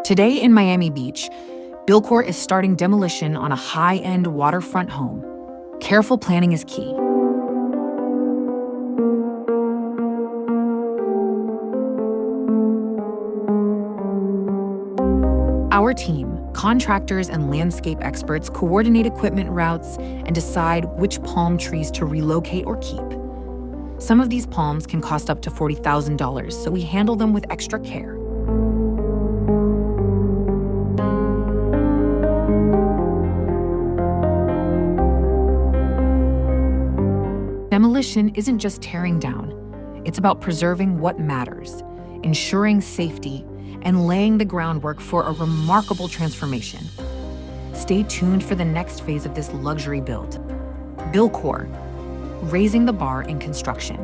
Today in Miami Beach, Builcore is starting demolition on a high-end waterfront home. Careful planning is key. Our team, contractors and landscape experts, coordinate equipment routes and decide which palm trees to relocate or keep. Some of these palms can cost up to $40,000, so we handle them with extra care. Demolition isn't just tearing down. It's about preserving what matters, ensuring safety, and laying the groundwork for a remarkable transformation. Stay tuned for the next phase of this luxury build. Builcore, raising the bar in construction.